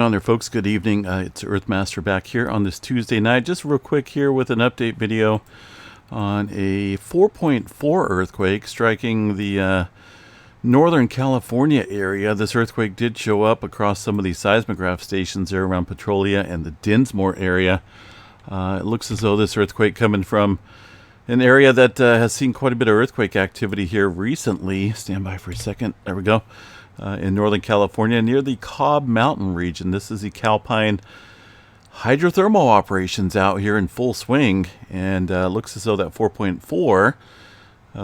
On there, folks. Good evening. It's Earthmaster back here on this Tuesday night. Just real quick here with an update video on a 4.4 earthquake striking the Northern California area. This earthquake did show up across some of these seismograph stations there around Petrolia and the Dinsmore area. It looks as though this earthquake coming from an area that has seen quite a bit of earthquake activity here recently. Stand by for a second. There we go. In Northern California, near the Cobb Mountain region. This is the Calpine hydrothermal operations out here in full swing, and looks as though that 4.4,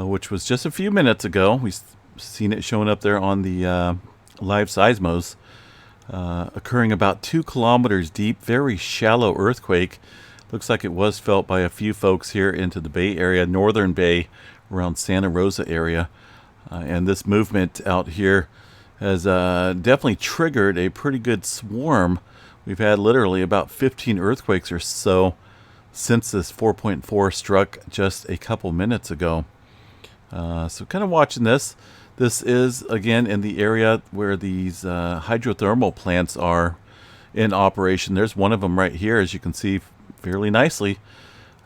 which was just a few minutes ago, we've seen it showing up there on the live seismos, occurring about 2 kilometers deep, very shallow earthquake. Looks like it was felt by a few folks here into the Bay Area, Northern Bay, around Santa Rosa area, and this movement out here has definitely triggered a pretty good swarm. We've had literally about 15 earthquakes or so since this 4.4 struck just a couple minutes ago. So kind of watching this. This is, again, in the area where these hydrothermal plants are in operation. There's one of them right here, as you can see fairly nicely.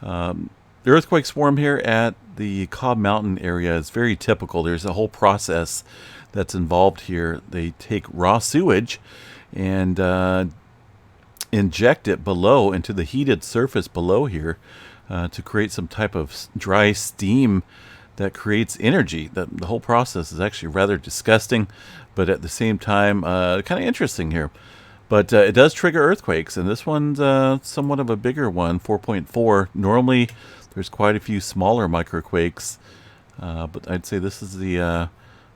The earthquake swarm here at the Cobb Mountain area is very typical. There's a whole process that's involved here. They take raw sewage and inject it below into the heated surface below here to create some type of dry steam that creates energy. The whole process is actually rather disgusting, but at the same time kind of interesting here. But it does trigger earthquakes, and this one's somewhat of a bigger one, 4.4. Normally there's quite a few smaller microquakes, but I'd say this is the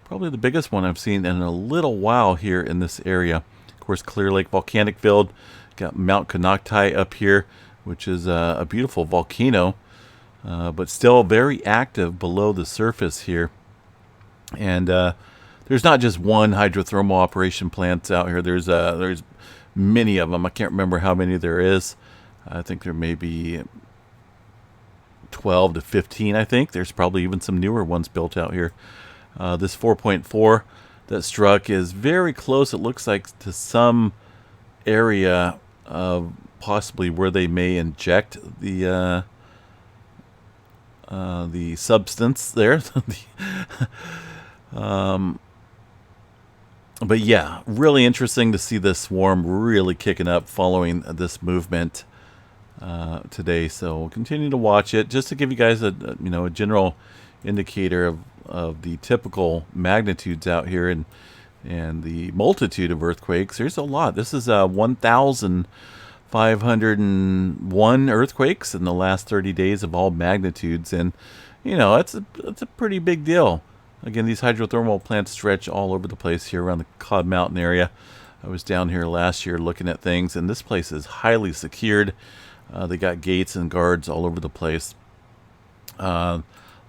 probably the biggest one I've seen in a little while here in this area. Of course, Clearlake volcanic field. Got Mount Konocti up here, which is a beautiful volcano, but still very active below the surface here. And there's not just one hydrothermal operation plant out here. There's many of them. I can't remember how many there is. I think there may be 12 to 15, I think. There's probably even some newer ones built out here. This 4.4 that struck is very close, it looks like, to some area possibly where they may inject the substance there. But yeah, really interesting to see this swarm really kicking up following this movement today. So we'll continue to watch it just to give you guys a general indicator of the typical magnitudes out here and the multitude of earthquakes. There's a lot. This is 1,501 earthquakes in the last 30 days of all magnitudes, and it's a pretty big deal. Again, these hydrothermal plants stretch all over the place here around the Cobb Mountain area. I was down here last year looking at things, and this place is highly secured. They got gates and guards all over the place.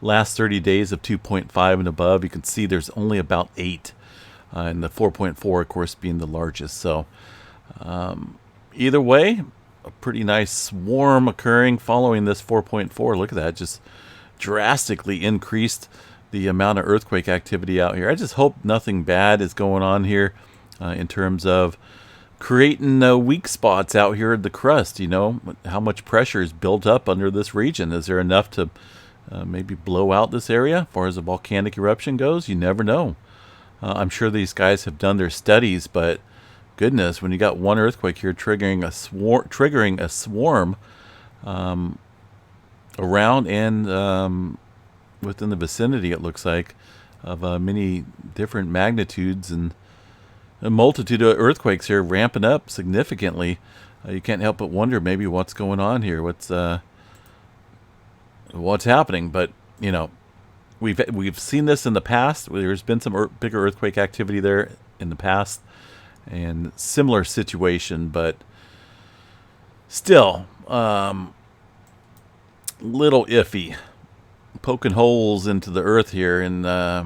Last 30 days of 2.5 and above, you can see there's only about 8, and the 4.4, of course, being the largest. So either way, a pretty nice swarm occurring following this 4.4. Look at that, just drastically increased the amount of earthquake activity out here. I just hope nothing bad is going on here in terms of creating weak spots out here in the crust. How much pressure is built up under this region? Is there enough to maybe blow out this area as far as a volcanic eruption goes? You never know. I'm sure these guys have done their studies, but goodness, when you got one earthquake here triggering a swarm around and within the vicinity, it looks like, of many different magnitudes and a multitude of earthquakes here ramping up significantly, you can't help but wonder maybe what's going on here. What's happening? But we've seen this in the past. There's been some bigger earthquake activity there in the past, and similar situation, but still little iffy, poking holes into the earth here, and I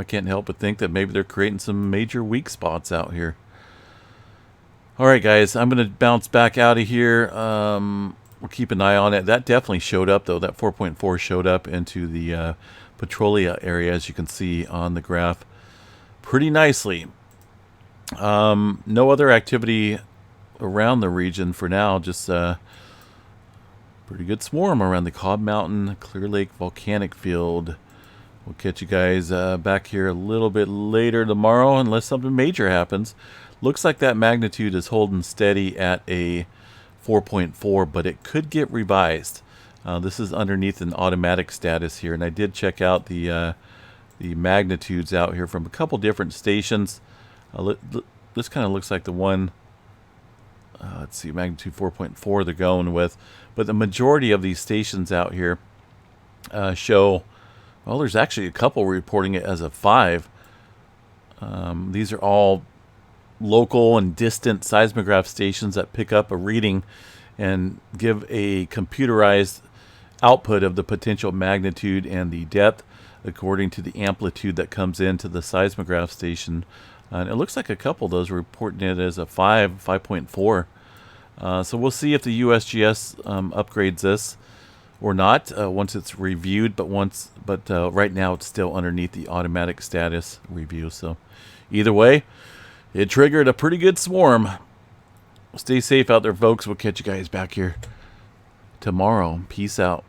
can't help but think that maybe they're creating some major weak spots out here. All right, guys, I'm going to bounce back out of here. We'll keep an eye on it. That definitely showed up, though. That 4.4 showed up into the Petrolia area, as you can see on the graph, pretty nicely. No other activity around the region for now. Just pretty good swarm around the Cobb Mountain, Clearlake volcanic field. We'll catch you guys back here a little bit later tomorrow, unless something major happens. Looks like that magnitude is holding steady at a 4.4, but it could get revised. This is underneath an automatic status here, and I did check out the magnitudes out here from a couple different stations. This kind of looks like the one. Let's see, magnitude 4.4 they're going with, but the majority of these stations out here show. Well, there's actually a couple reporting it as a 5. These are all local and distant seismograph stations that pick up a reading and give a computerized output of the potential magnitude and the depth according to the amplitude that comes into the seismograph station. And it looks like a couple of those are reporting it as a 5.4. So we'll see if the USGS upgrades this or not once it's reviewed. But right now it's still underneath the automatic status review. So either way, it triggered a pretty good swarm. Stay safe out there, folks. We'll catch you guys back here tomorrow. Peace out.